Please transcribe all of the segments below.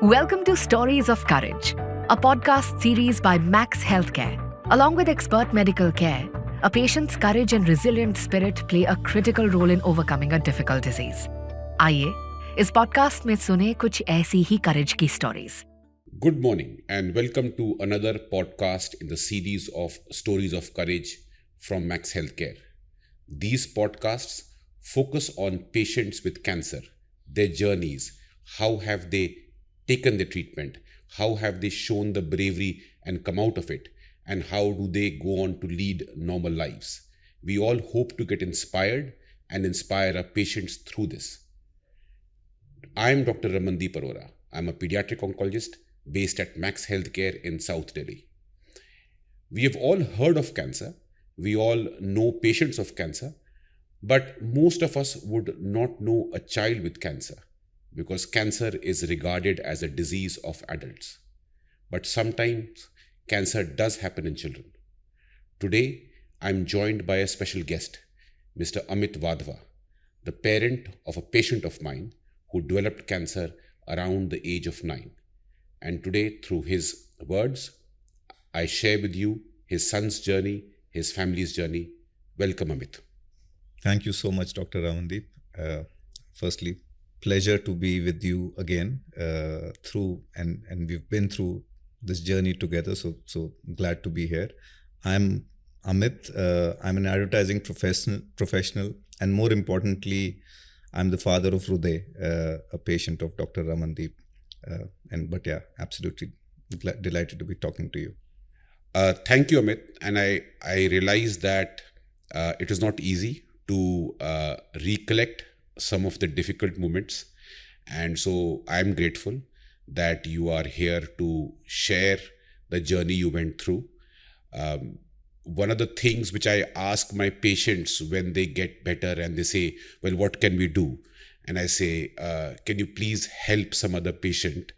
Welcome to Stories of Courage, a podcast series by Max Healthcare. Along with expert medical care, a patient's courage and resilient spirit play a critical role in overcoming a difficult disease. आइए इस podcast में सुने कुछ ऐसी ही करेज की stories. Good morning and welcome to another podcast in the series of Stories of Courage from Max Healthcare. These podcasts focus on patients with cancer, their journeys, how have they taken the treatment, how have they shown the bravery and come out of it, and how do they go on to lead normal lives. We all hope to get inspired and inspire our patients through this. I am Dr. Ramandeep Arora. I am a pediatric oncologist based at Max Healthcare in South Delhi. We have all heard of cancer. We all know patients of cancer, but most of us would not know a child with cancer because cancer is regarded as a disease of adults. But sometimes cancer does happen in children. Today, I am joined by a special guest, Mr. Amit Wadhwa, the parent of a patient of mine who developed cancer around the age of 9. And today, through his words, I share with you his son's journey, his family's journey. Welcome, Amit. Thank you so much, Dr. Ramandeep. Firstly, pleasure to be with you again through, and we've been through this journey together. So glad to be here. I'm Amit. I'm an advertising professional, and more importantly, I'm the father of Hruday, a patient of Dr. Ramandeep. But absolutely delighted to be talking to you. Thank you, Amit. And I realize that it is not easy to recollect some of the difficult moments. And so I'm grateful that you are here to share the journey you went through. One of the things which I ask my patients when they get better and they say, well, what can we do? And I say, can you please help some other patient,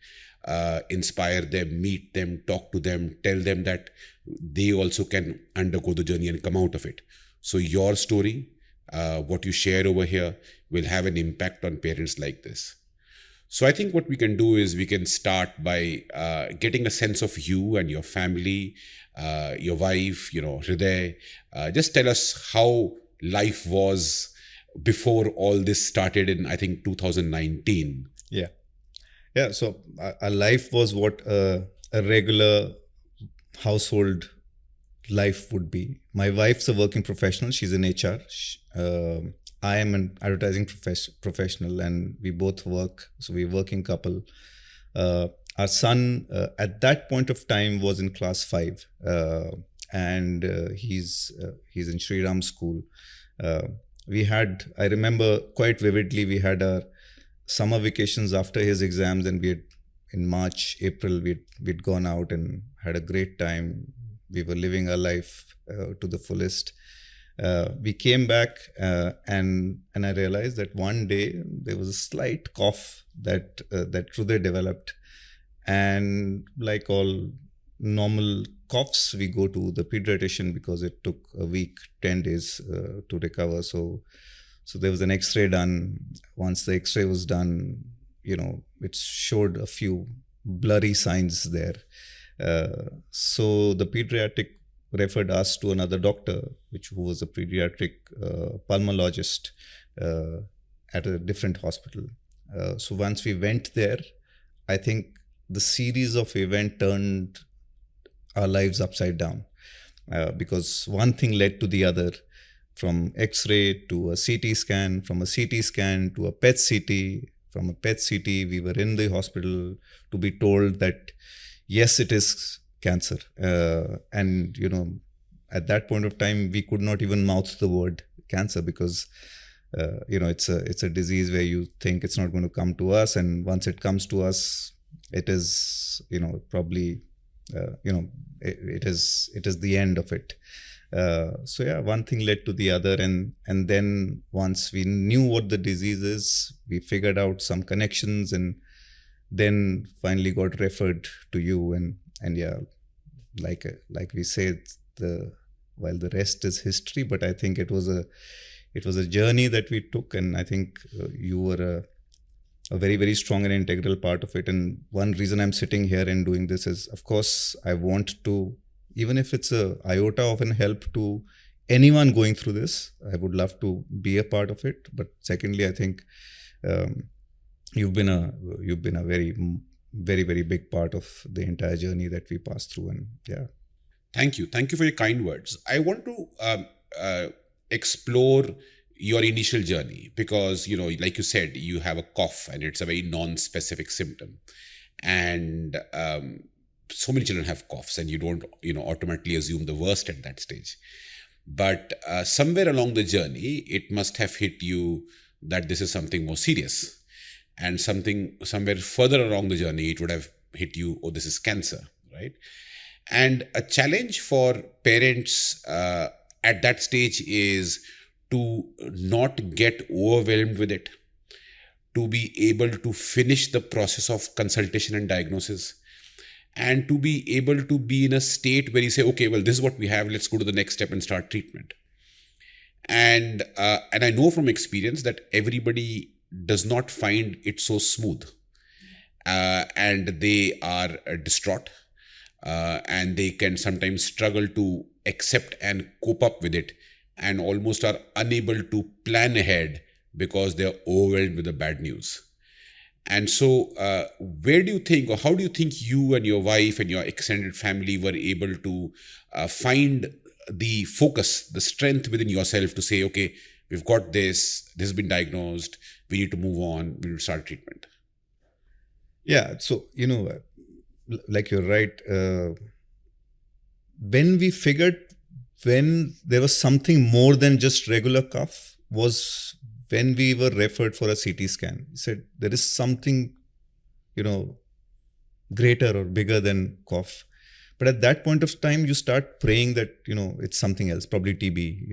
inspire them, meet them, talk to them, tell them that they also can undergo the journey and come out of it. So your story, what you share over here will have an impact on parents like this. So I think what we can do is we can start by getting a sense of you and your family, your wife, Hriday. Just tell us how life was before all this started in, I think, 2019. Yeah. So our life was what a regular household life would be. My wife's a working professional. She's in HR. I am an advertising professional, and we both work. So we're a working couple. Our son at that point of time was in class 5, and he's in Sri Ram school. I remember quite vividly, we had our summer vacations after his exams, and in March, April, we'd gone out and had a great time. We were living our life to the fullest. We came back and I realized that one day there was a slight cough that Hruday developed. And like all normal coughs, we go to the pediatrician because it took a week, 10 days to recover. So there was an X-ray done. Once the X-ray was done, it showed a few blurry signs there. So the pediatric referred us to another doctor, who was a pediatric pulmonologist at a different hospital. So once we went there, I think the series of events turned our lives upside down because one thing led to the other, from X-ray to a CT scan, from a CT scan to a PET CT, from a PET CT, we were in the hospital to be told that, yes, it is cancer. And, at that point of time, we could not even mouth the word cancer because, it's a disease where you think it's not going to come to us. And once it comes to us, it is, probably, it is the end of it. One thing led to the other. And then once we knew what the disease is, we figured out some connections and then finally got referred to you. And like we said, while the rest is history, but I think it was a journey that we took, and I think you were a very, very strong and integral part of it. And one reason I'm sitting here and doing this is, of course, I want to, even if it's a iota of an help to anyone going through this, I would love to be a part of it. But secondly, I think you've been a very, very, very big part of the entire journey that we passed through. And yeah. Thank you for your kind words. I want to explore your initial journey, because, like you said, you have a cough and it's a very non-specific symptom, and so many children have coughs, and you don't automatically assume the worst at that stage. But somewhere along the journey, it must have hit you that this is something more serious, and somewhere further along the journey, it would have hit you, oh, this is cancer, right? And a challenge for parents at that stage is to not get overwhelmed with it, to be able to finish the process of consultation and diagnosis, and to be able to be in a state where you say, okay, well, this is what we have, let's go to the next step and start treatment. And I know from experience that everybody does not find it so smooth, and they are distraught, and they can sometimes struggle to accept and cope up with it, and almost are unable to plan ahead because they're overwhelmed with the bad news. And so where do you think, or how do you think you and your wife and your extended family were able to find the focus, the strength within yourself to say, okay, we've got this has been diagnosed, we need to move on, we need to start treatment? Yeah, so, like you're right, when we figured when there was something more than just regular cough was when we were referred for a CT scan. We said there is something, greater or bigger than cough. But at that point of time, you start praying that, it's something else, probably TB,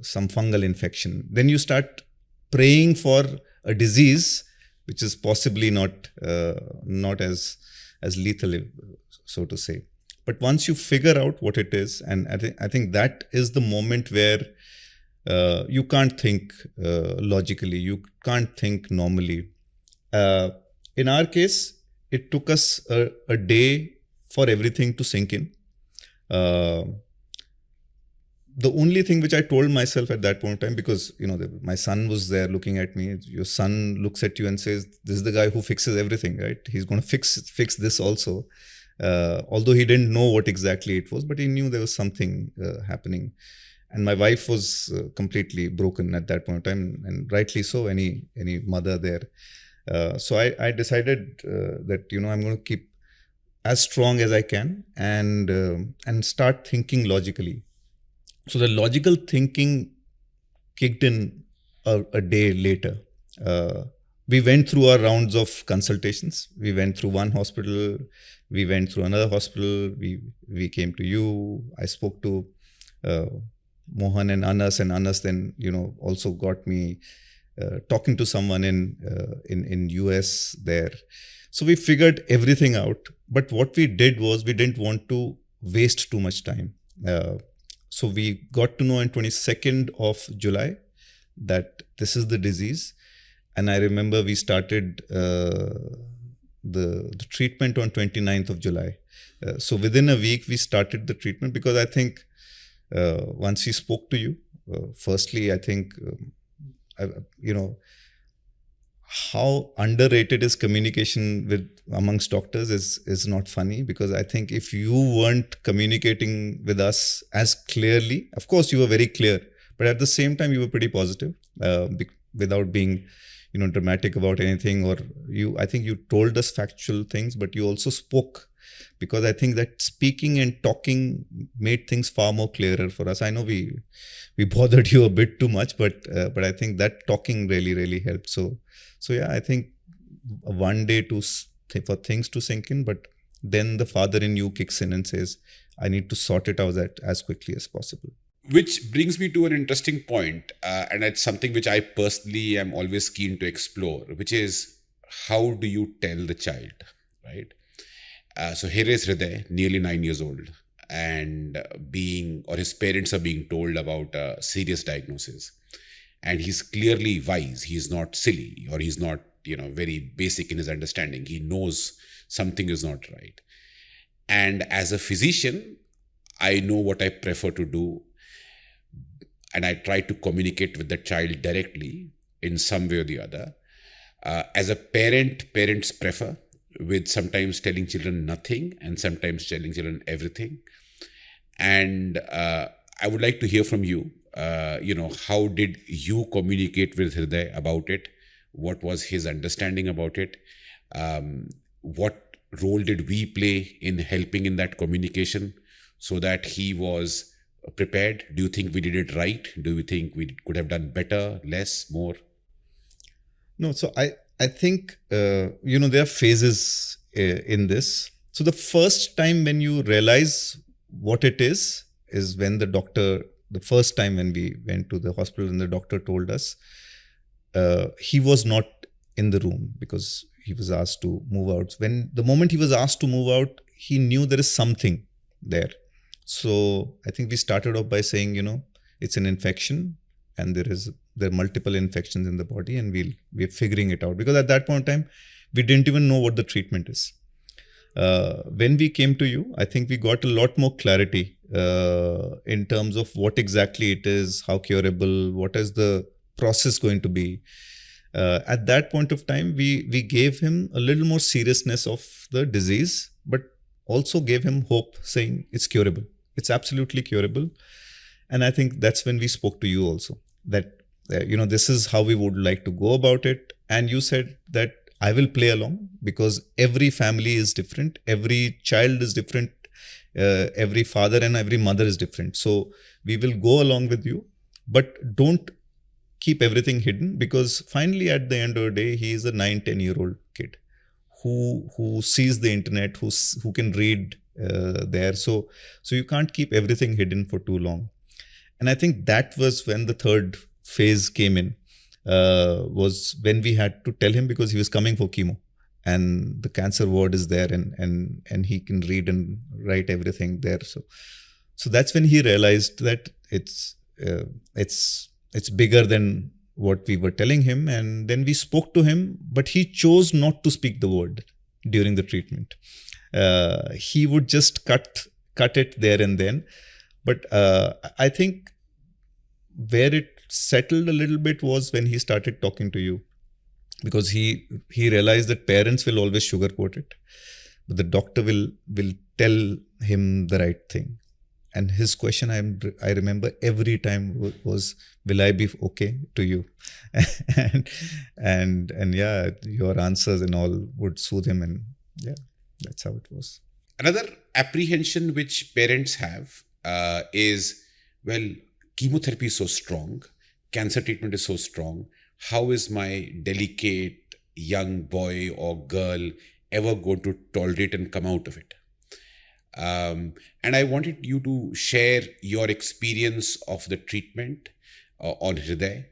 some fungal infection. Then you start praying for a disease which is possibly not as lethal, so to say. But once you figure out what it is, and I think that is the moment where you can't think logically, you can't think normally. In our case, it took us a day for everything to sink in. The only thing which I told myself at that point in time, because my son was there looking at me. Your son looks at you and says, "This is the guy who fixes everything, right? He's going to fix this also." Although he didn't know what exactly it was, but he knew there was something happening. And my wife was completely broken at that point in time, and rightly so, any mother there. So I decided that, I'm going to keep as strong as I can and start thinking logically. So the logical thinking kicked in a day later. We went through our rounds of consultations. We went through one hospital. We went through another hospital. We came to you. I spoke to Mohan and Anas then, also got me talking to someone in US there. So we figured everything out. But what we did was we didn't want to waste too much time. So we got to know on 22nd of July that this is the disease. And I remember we started the treatment on 29th of July. So within a week, we started the treatment, because I think once we spoke to you, firstly, I think, how underrated is communication amongst doctors is not funny, because I think if you weren't communicating with us as clearly, of course you were very clear, but at the same time you were pretty positive, without being dramatic about anything, or I think you told us factual things, but you also spoke, because I think that speaking and talking made things far more clearer for us. I know we bothered you a bit too much, but I think that talking really, really helped. So yeah, I think one day for things to sink in, but then the father in you kicks in and says, I need to sort it out as quickly as possible. Which brings me to an interesting point, and it's something which I personally am always keen to explore, which is, how do you tell the child, right? So here is Hriday, nearly 9 years old, and his parents are being told about a serious diagnosis. And he's clearly wise. He's not silly, or he's not very basic in his understanding. He knows something is not right. And as a physician, I know what I prefer to do. And I try to communicate with the child directly in some way or the other. As a parent, parents prefer with sometimes telling children nothing and sometimes telling children everything. And I would like to hear from you. How did you communicate with Hriday about it? What was his understanding about it? What role did we play in helping in that communication so that he was prepared? Do you think we did it right? Do you think we could have done better, less, more? No, so I think, there are phases in this. So the first time when you realize what it is when the first time when we went to the hospital and the doctor told us, he was not in the room because he was asked to move out. The moment he was asked to move out, he knew there is something there. So I think we started off by saying, it's an infection and there are multiple infections in the body and we're figuring it out. Because at that point in time, we didn't even know what the treatment is. When we came to you, I think we got a lot more clarity in terms of what exactly it is, how curable, what is the process going to be. At that point of time, we gave him a little more seriousness of the disease, but also gave him hope, saying it's curable. It's absolutely curable. And I think that's when we spoke to you also, that, this is how we would like to go about it. And you said that I will play along because every family is different. Every child is different. Every father and every mother is different. So we will go along with you, but don't keep everything hidden, because finally at the end of the day, he is a 9-10-year-old kid who sees the internet, who can read there. So you can't keep everything hidden for too long. And I think that was when the third phase came in, was when we had to tell him, because he was coming for chemo and the cancer ward is there and he can read and write everything there. So that's when he realized that it's bigger than what we were telling him. And then we spoke to him, but he chose not to speak the word during the treatment. He would just cut it there and then. But I think where it settled a little bit was when he started talking to you, because he realized that parents will always sugarcoat it, but the doctor will tell him the right thing. And his question, I remember every time was, will I be okay to you? and yeah, your answers and all would soothe him. And yeah, that's how it was. Another apprehension which parents have is, well, chemotherapy is so strong, cancer treatment is so strong. How is my delicate young boy or girl ever going to tolerate and come out of it? And I wanted you to share your experience of the treatment on Hriday.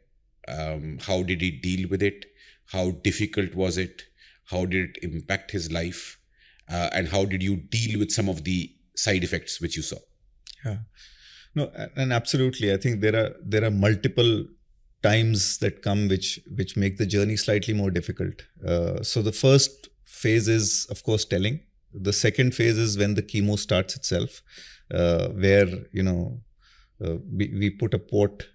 How did he deal with it? How difficult was it? How did it impact his life? And how did you deal with some of the side effects which you saw? Yeah, no, and absolutely. I think there are multiple times that come which make the journey slightly more difficult. So the first phase is, of course, telling. The second phase is when the chemo starts itself, where we put a port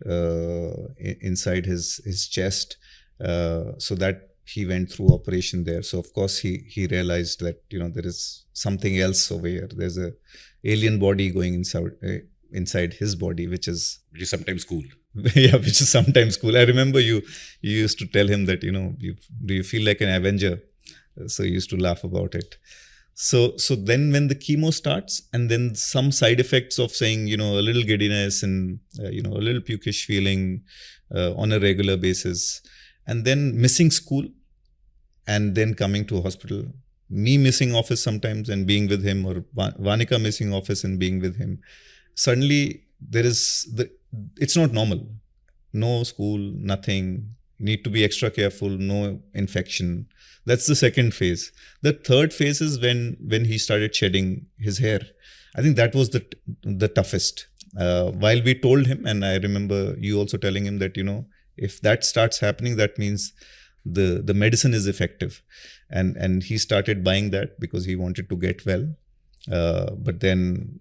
inside his chest, so that he went through operation there. So of course he realized that there is something else over here. There's a alien body going inside his body, which is sometimes cool. Yeah, which is sometimes cool. I remember you used to tell him that do you feel like an Avenger? So he used to laugh about it. So then when the chemo starts, and then some side effects of saying, a little giddiness and, a little pukish feeling on a regular basis, and then missing school and then coming to a hospital, me missing office sometimes and being with him, or Vanika missing office and being with him. Suddenly it's not normal. No school, nothing. You need to be extra careful, no infection. That's the second phase. The third phase is when he started shedding his hair. I think that was the toughest. While we told him, and I remember you also telling him that, if that starts happening, that means the medicine is effective, and he started buying that because he wanted to get well. But then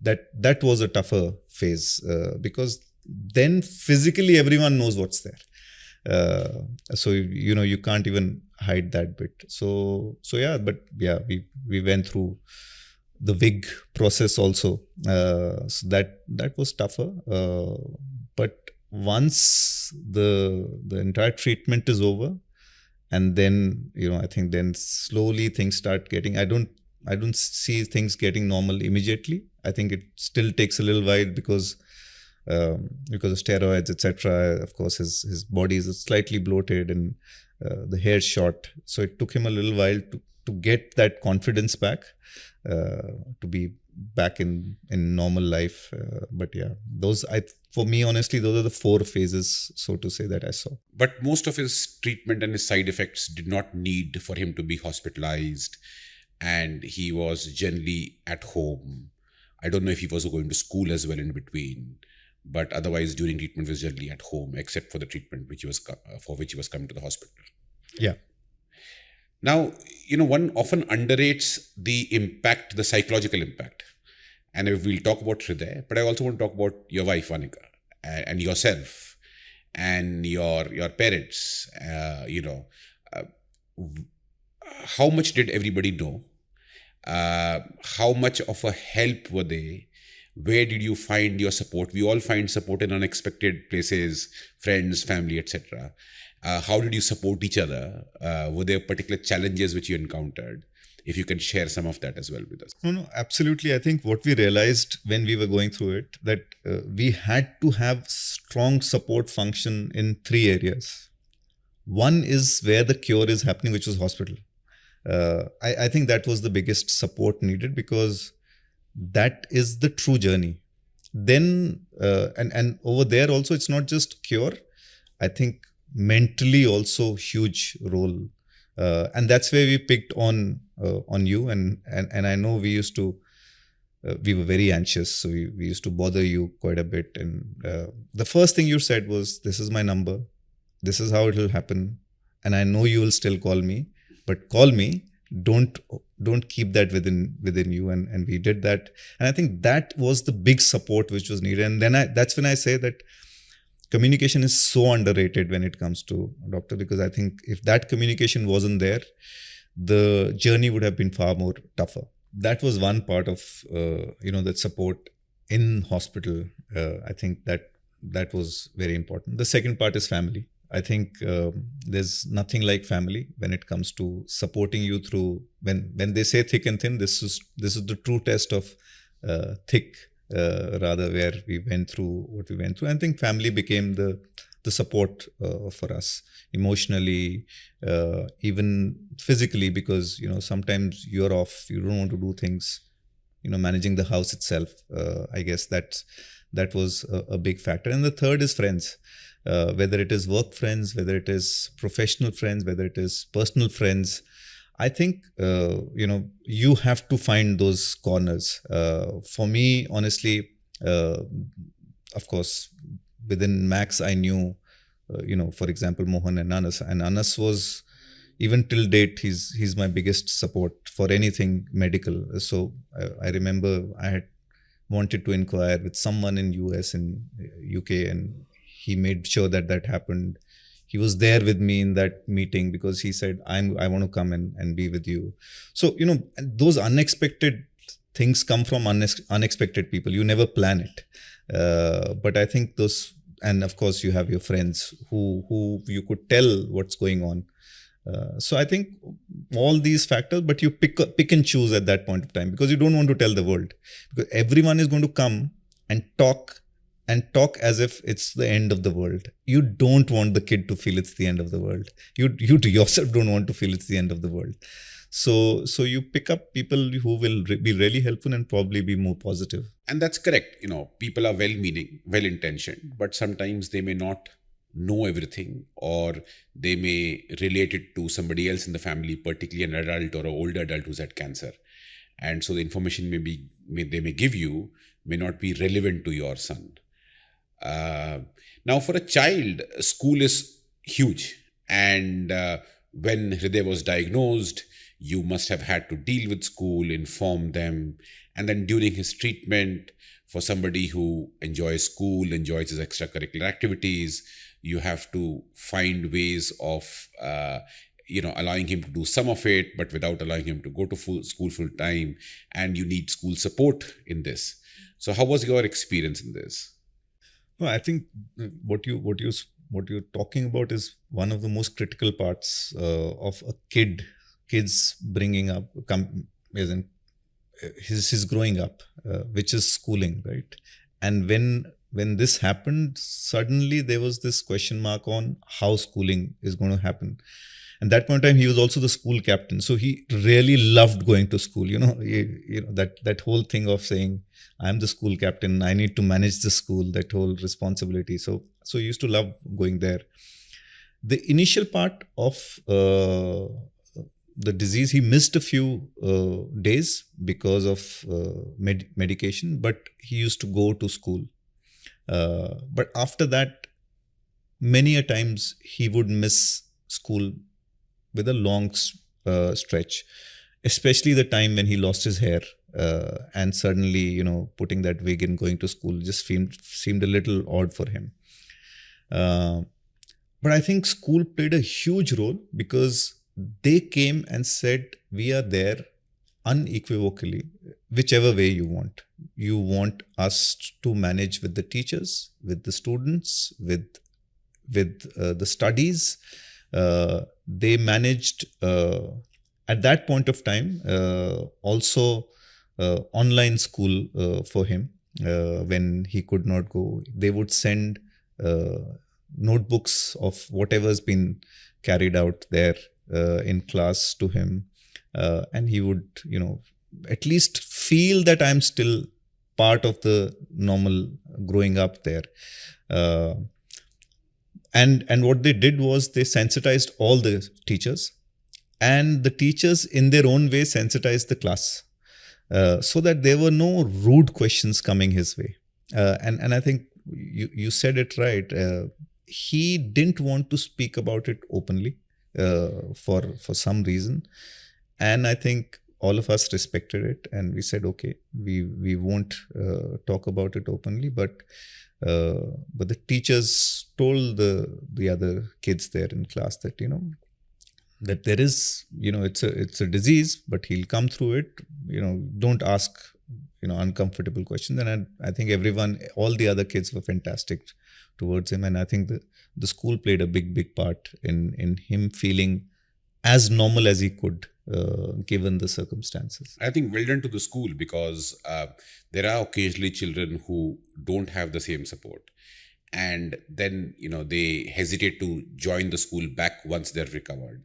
that was a tougher phase, because then physically everyone knows what's there. So you can't even hide that bit. So we went through the wig process also. So that was tougher. But once the entire treatment is over, and then I think then slowly things start getting. I don't see things getting normal immediately. I think it still takes a little while because of steroids, etc. Of course, his body is slightly bloated and the hair's short. So it took him a little while to get that confidence back, to be back in normal life. But yeah, for me, honestly, those are the 4 phases, so to say, that I saw. But most of his treatment and his side effects did not need for him to be hospitalized, and he was generally at home. I don't know if he was going to school as well in between, but otherwise during treatment he was generally at home, except for the treatment for which he was coming to the hospital. Yeah. Now, one often underrates the impact, the psychological impact. And we'll talk about Hriday, but I also want to talk about your wife, Vanika, and yourself, and your parents. How much did everybody know? How much of a help were they? Where did you find your support? We all find support in unexpected places, friends, family, etc. How did you support each other? Were there particular challenges which you encountered? If you can share some of that as well with us. No, absolutely. I think what we realized when we were going through it, that we had to have strong support function in 3 areas. One is where the cure is happening, which was hospital. I think that was the biggest support needed, because that is the true journey. Then, and over there also, it's not just cure. I think mentally also huge role. And that's where we picked on you. And I know we used to, we were very anxious. So we used to bother you quite a bit. And the first thing you said was, this is my number. This is how it will happen. And I know you will still call me, but call me. Don't keep that within you. And we did that. And I think that was the big support which was needed. And then that's when I say that communication is so underrated when it comes to doctor, because I think if that communication wasn't there, the journey would have been far more tougher. That was one part of, that support in hospital. I think that was very important. The second part is family. I think there's nothing like family when it comes to supporting you through, when they say thick and thin, this is the true test of thick, rather, where we went through what we went through. I think family became the support for us emotionally, even physically, because sometimes you're off, you don't want to do things, managing the house itself. I guess that was a big factor. And the third is friends, whether it is work friends, whether it is professional friends, whether it is personal friends. I think, you have to find those corners. For me, honestly, of course, within Max, I knew, for example, Mohan and Anas. And Anas was, even till date, he's my biggest support for anything medical. So I remember I had wanted to inquire with someone in US and UK, and he made sure that happened. He was there with me in that meeting because he said, I want to come and be with you. So, those unexpected things come from unexpected people. You never plan it. But I think those, and of course you have your friends who you could tell what's going on. So I think all these factors, but you pick and choose at that point of time, because you don't want to tell the world, because everyone is going to come and talk as if it's the end of the world. You don't want the kid to feel it's the end of the world. You yourself don't want to feel it's the end of the world. So you pick up people who will be really helpful and probably be more positive. And that's correct. People are well-meaning, well-intentioned, but sometimes they may not know everything, or they may relate it to somebody else in the family, particularly an adult or an older adult who's had cancer. And so the information they may give you may not be relevant to your son. Now, for a child, school is huge, And when Hriday was diagnosed, you must have had to deal with school, inform them. And then during his treatment, for somebody who enjoys school, enjoys his extracurricular activities, you have to find ways of allowing him to do some of it, but without allowing him to go to school full time. And you need school support in this. So how was your experience in this? No, I think what you're talking about is one of the most critical parts of a kid's bringing up, as in his growing up, which is schooling, right? And when this happened, suddenly there was this question mark on how schooling is going to happen. And that point in time, he was also the school captain, so he really loved going to school. That whole thing of saying, "I'm the school captain. I need to manage the school." That whole responsibility. So he used to love going there. The initial part of the disease, he missed a few days because of medication, but he used to go to school. But after that, many a times he would miss school with a long stretch, especially the time when he lost his hair, and suddenly, putting that wig and going to school just seemed a little odd for him. But I think school played a huge role, because they came and said, "We are there unequivocally, whichever way you want. You want us to manage with the teachers, with the students, with the studies." They managed at that point of time also online school for him when he could not go. They would send notebooks of whatever's been carried out there in class to him, and he would at least feel that I'm still part of the normal growing up there. And what they did was they sensitized all the teachers, and the teachers in their own way sensitized the class, so that there were no rude questions coming his way. And I think you said it right. He didn't want to speak about it openly for some reason, and I think all of us respected it, and we said, okay, we won't talk about it openly, but the teachers told the other kids there in class that that there is it's a disease, but he'll come through it. Don't ask uncomfortable questions. And I think all the other kids were fantastic towards him, and I think the school played a big part in him feeling as normal as he could, given the circumstances. I think well done to the school, because there are occasionally children who don't have the same support, and then they hesitate to join the school back once they're recovered,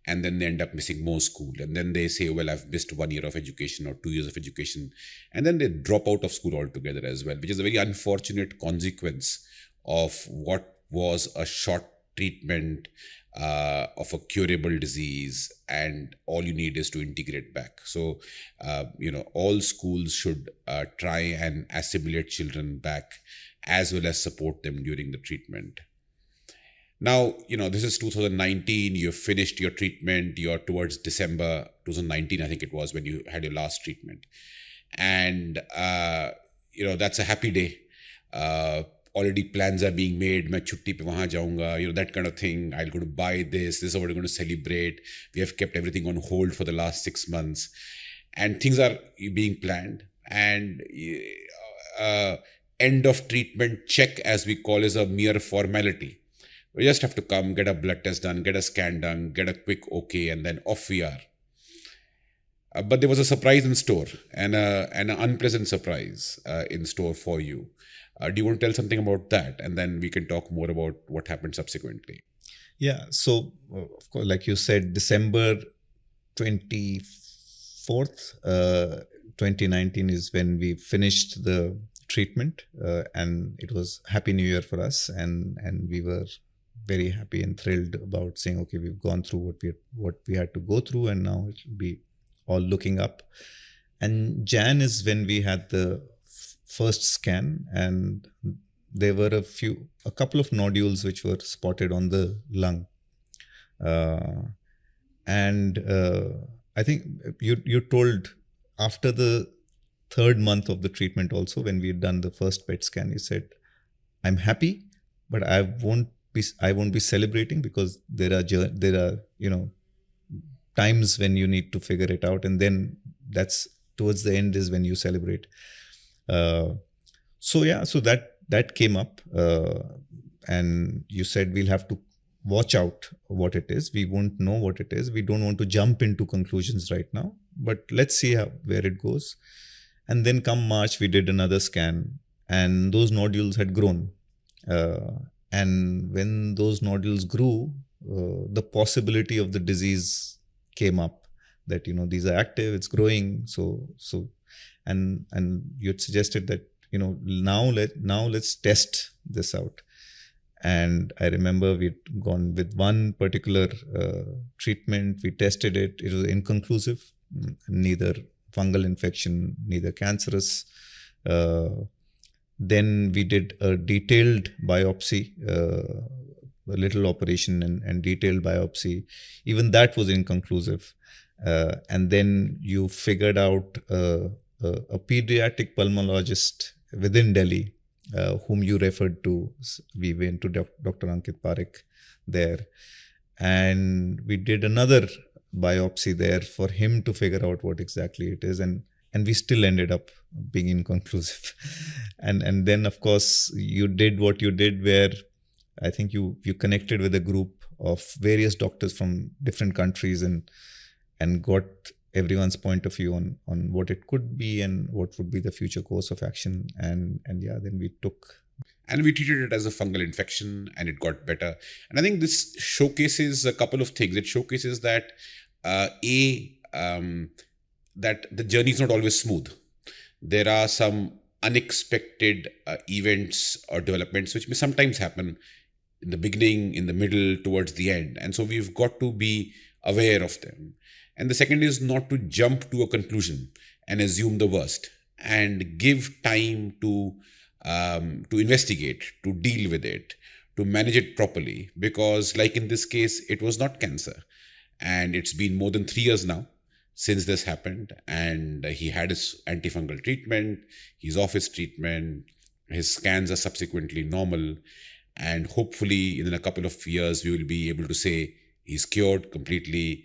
and then they end up missing more school, and then they say, well, I've missed 1 year of education or 2 years of education, and then they drop out of school altogether as well, which is a very unfortunate consequence of what was a short treatment of a curable disease, and all you need is to integrate back. So, all schools should try and assimilate children back, as well as support them during the treatment. Now, this is 2019, you've finished your treatment, you're towards December 2019, I think it was, when you had your last treatment. And, that's a happy day. Already plans are being made, main chutti pe wahan jaunga, that kind of thing. I'll go to buy this is what we're going to celebrate. We have kept everything on hold for the last 6 months, and things are being planned. And end of treatment check, as we call, is a mere formality. We just have to come, get a blood test done, get a scan done, get a quick okay, and then off we are. But there was a surprise in store, and an unpleasant surprise in store for you. Do you want to tell something about that? And then we can talk more about what happened subsequently. Yeah. So, of course, like you said, December 24th, 2019 is when we finished the treatment, and it was Happy New Year for us, and we were very happy and thrilled about saying, okay, we've gone through what we had to go through, and now it will be all looking up. And Jan is when we had the first scan, and there were a couple of nodules which were spotted on the lung. And I think you told after the third month of the treatment also, when we had done the first PET scan, you said, I'm happy, but I won't be celebrating, because there are times when you need to figure it out, and then that's towards the end is when you celebrate. So that came up, and you said we'll have to watch out what it is. We won't know what it is. We don't want to jump into conclusions right now, but let's see where it goes. And then come March, we did another scan, and those nodules had grown. And when those nodules grew, the possibility of the disease came up, that these are active, it's growing. So and you had suggested that now let's test this out. And I remember we'd gone with one particular treatment. We tested it. It was inconclusive, neither fungal infection, neither cancerous. Then we did a detailed biopsy, a little operation and detailed biopsy. Even that was inconclusive. And then you figured out a pediatric pulmonologist within Delhi, whom you referred to. We went to Dr. Ankit Parekh there, and we did another biopsy there for him to figure out what exactly it is, and we still ended up being inconclusive. And then of course you did what you did, where I think you connected with a group of various doctors from different countries and got everyone's point of view on what it could be and what would be the future course of action. And then we took... And we treated it as a fungal infection, and it got better. And I think this showcases a couple of things. It showcases that, that the journey is not always smooth. There are some unexpected events or developments which may sometimes happen in the beginning, in the middle, towards the end. And so we've got to be aware of them. And the second is not to jump to a conclusion and assume the worst, and give time to investigate, to deal with it, to manage it properly. Because like in this case, it was not cancer. And it's been more than 3 years now since this happened. And he had his antifungal treatment, he's off his treatment, his scans are subsequently normal. And hopefully in a couple of years, we will be able to say he's cured completely,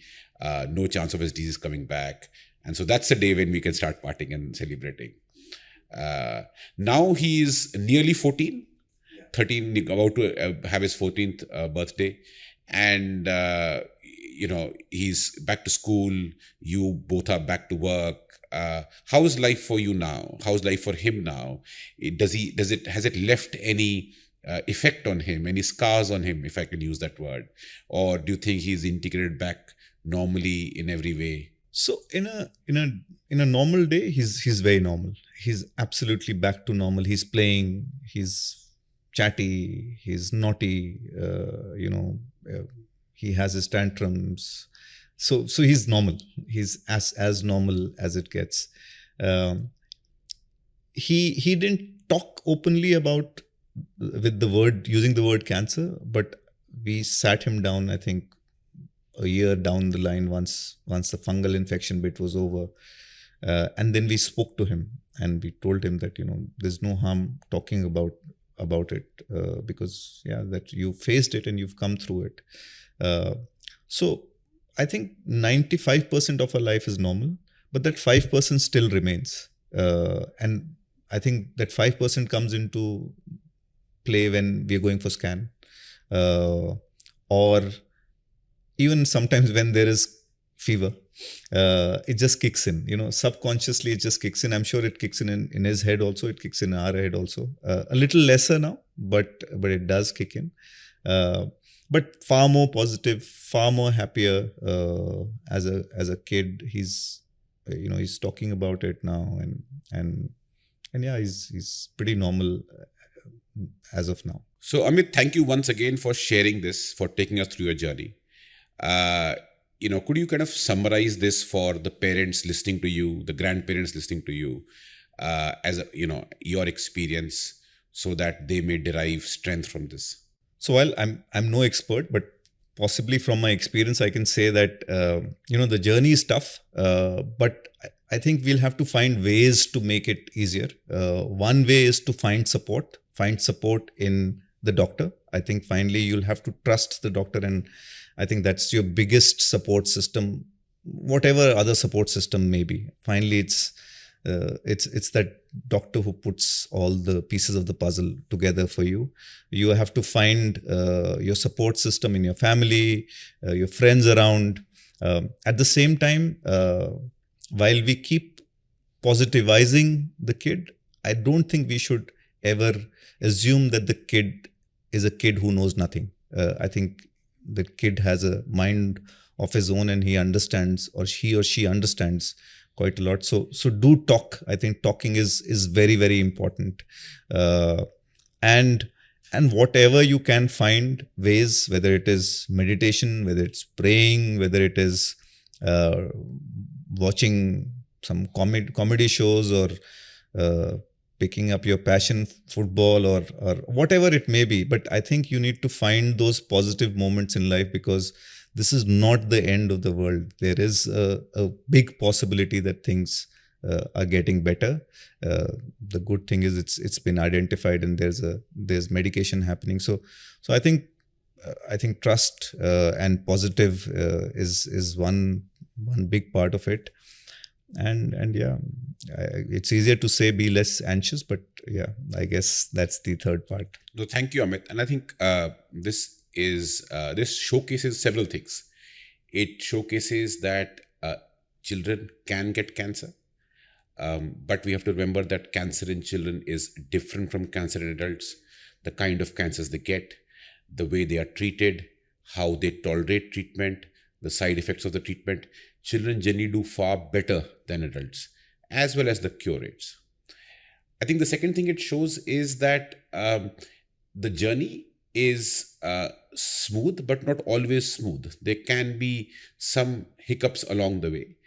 no chance of his disease coming back. And so that's the day when we can start partying and celebrating. Now he is nearly 14, 13, about to have his 14th birthday. And, he's back to school. You both are back to work. How is life for you now? How is life for him now? Has it left any effect on him, any scars on him, if I can use that word? Or do you think he's integrated back normally in every way? So in a normal day, he's very normal. He's absolutely back to normal. He's playing, he's chatty, he's naughty, he has his tantrums. So he's normal. He's as normal as it gets. He didn't talk openly about using the word cancer, but we sat him down, I think, a year down the line, once the fungal infection bit was over, and then we spoke to him and we told him that there's no harm talking about it, because that you faced it and you've come through it. So I think 95% of our life is normal, but that 5% still remains, and I think that 5% comes into play when we're going for scan, or even sometimes when there is fever. It just kicks in, subconsciously it just kicks in. I'm sure it kicks in his head also, it kicks in our head also. A little lesser now, but it does kick in. But far more positive, far more happier as a kid. He's talking about it now, and he's pretty normal as of now. So Amit, thank you once again for sharing this, for taking us through your journey. Could you kind of summarize this for the parents listening to you, the grandparents listening to you, as your experience, so that they may derive strength from this? So while I'm no expert, but possibly from my experience, I can say that, the journey is tough, but I think we'll have to find ways to make it easier. One way is to find support in the doctor. I think finally you'll have to trust the doctor, and I think that's your biggest support system, whatever other support system may be. Finally, it's that doctor who puts all the pieces of the puzzle together for you. You have to find your support system in your family, your friends around. At the same time, while we keep positivizing the kid, I don't think we should ever assume that the kid is a kid who knows nothing. I think the kid has a mind of his own, and he understands, or he or she understands quite a lot. So do talk. I think talking is very, very important. And whatever you can find ways, whether it is meditation, whether it's praying, whether it is watching some comedy shows, or picking up your passion, football, or whatever it may be. But I think you need to find those positive moments in life, because this is not the end of the world. There is a big possibility that things are getting better. The good thing is it's been identified, and there's medication happening. So I think trust and positive is one big part of it. And yeah, it's easier to say be less anxious, but yeah, I guess that's the third part. So thank you, Amit. And I think this showcases several things. It showcases that children can get cancer, but we have to remember that cancer in children is different from cancer in adults. The kind of cancers they get, the way they are treated, how they tolerate treatment, the side effects of the treatment. Children generally do far better than adults, as well as the cure rates. I think the second thing it shows is that the journey is smooth, but not always smooth. There can be some hiccups along the way,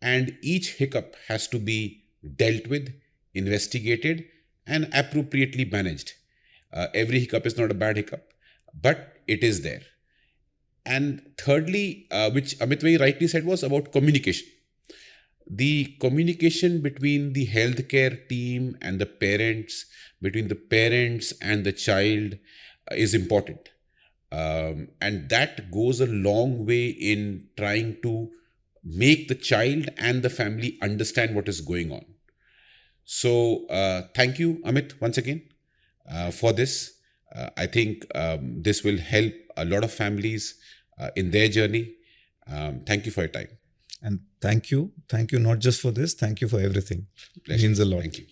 and each hiccup has to be dealt with, investigated, and appropriately managed. Every hiccup is not a bad hiccup, but it is there. And thirdly, which Amit very rightly said, was about communication. The communication between the healthcare team and the parents, between the parents and the child, is important. And that goes a long way in trying to make the child and the family understand what is going on. So thank you, Amit, once again for this. I think this will help a lot of families in their journey. Thank you for your time. And thank you not just for this, thank you for everything. Pleasure. It means a lot. Thank you.